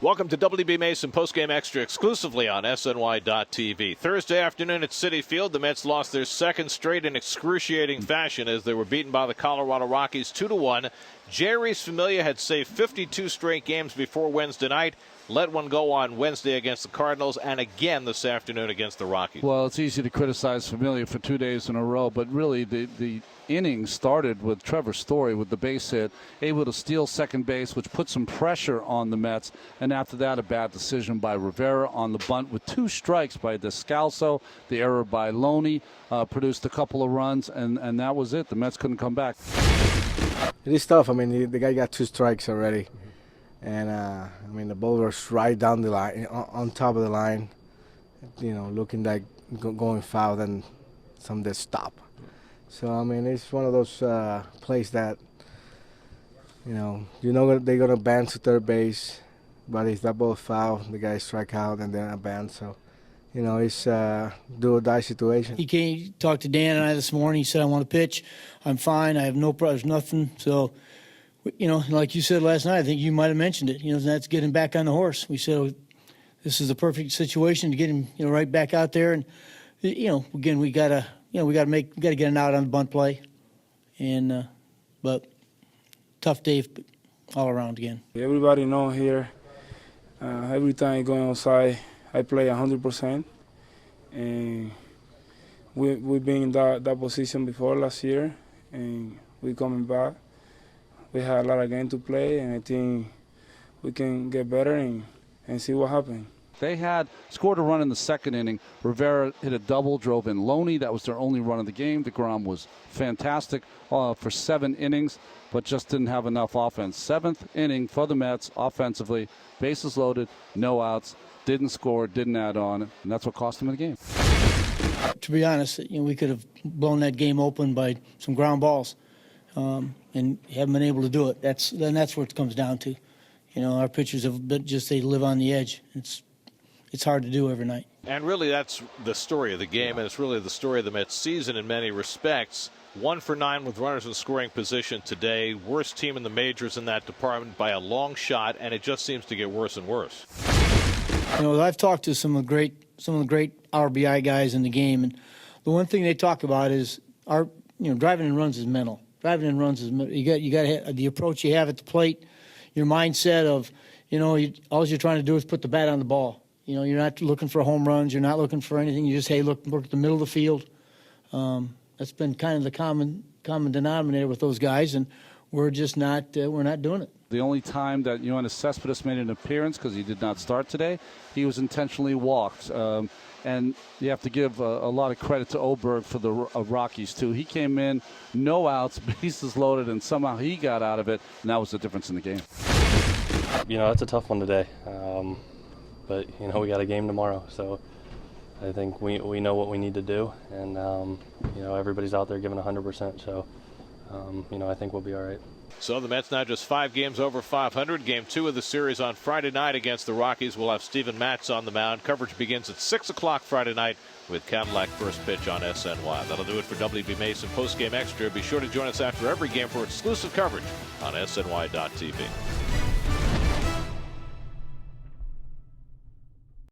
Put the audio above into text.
Welcome to WB Mason Postgame Extra exclusively on SNY.TV. Thursday afternoon at Citi Field, the Mets lost their second straight in excruciating fashion as they were beaten by the Colorado Rockies 2-1. Jerry's Familia had saved 52 straight games before Wednesday night. Let one go on Wednesday against the Cardinals and again this afternoon against the Rockies. Well, it's easy to criticize Familia for 2 days in a row, but really the inning started with Trevor Story with the base hit, able to steal second base, which put some pressure on the Mets. And after that, a bad decision by Rivera on the bunt with 2 strikes by Descalso. The error by Loney produced a couple of runs, and that was it. The Mets couldn't come back. It is tough. I mean, the guy got 2 strikes already. And, I mean, the ball was right down the line, on top of the line, looking like going foul, and some did stop. So, I mean, it's one of those plays that, they're going to band to third base, but if that ball foul, the guy strike out and then a band. So, it's a do-or-die situation. He came, talked to Dan and I this morning. He said, I want to pitch. I'm fine. I have no problems, nothing. So, like you said last night, I think you might have mentioned it. That's getting back on the horse. We said, this is the perfect situation to get him, right back out there. And, again, we gotta get an out on the bunt play. And, but tough day all around again. Everybody know here. Every time I go outside, I play 100%. And we've been in that position before last year, and we're coming back. We had a lot of games to play, and I think we can get better and see what happens. They had scored a run in the second inning. Rivera hit a double, drove in Loney. That was their only run of the game. DeGrom was fantastic for 7 innings, but just didn't have enough offense. 7th inning for the Mets offensively, bases loaded, no outs, didn't score, didn't add on, and that's what cost them the game. To be honest, we could have blown that game open by some ground balls. And haven't been able to do it. That's what it comes down to. Our pitchers have been they live on the edge. It's hard to do every night. And really, that's the story of the game, and it's really the story of the Mets season in many respects. 1 for 9 with runners in scoring position today. Worst team in the majors in that department by a long shot, and it just seems to get worse and worse. I've talked to some of the great RBI guys in the game, and the one thing they talk about is driving in runs is mental. Driving in runs is you got the approach you have at the plate, your mindset of all you're trying to do is put the bat on the ball. You're not looking for home runs, you're not looking for anything. You just look at the middle of the field. That's been kind of the common denominator with those guys, and we're just not doing it. The only time that Yoenis Cespedes made an appearance, because he did not start today, he was intentionally walked. And you have to give a lot of credit to Oberg for the Rockies, too. He came in, no outs, bases loaded, and somehow he got out of it, and that was the difference in the game. It's a tough one today. But, we got a game tomorrow, so I think we know what we need to do. And, everybody's out there giving 100%, so, I think we'll be all right. So the Mets now just 5 games over 500. Game 2 of the series on Friday night against the Rockies. We'll have Steven Matz on the mound. Coverage begins at 6 o'clock Friday night with Cadillac first pitch on SNY. That'll do it for WB Mason Postgame Extra. Be sure to join us after every game for exclusive coverage on SNY.TV.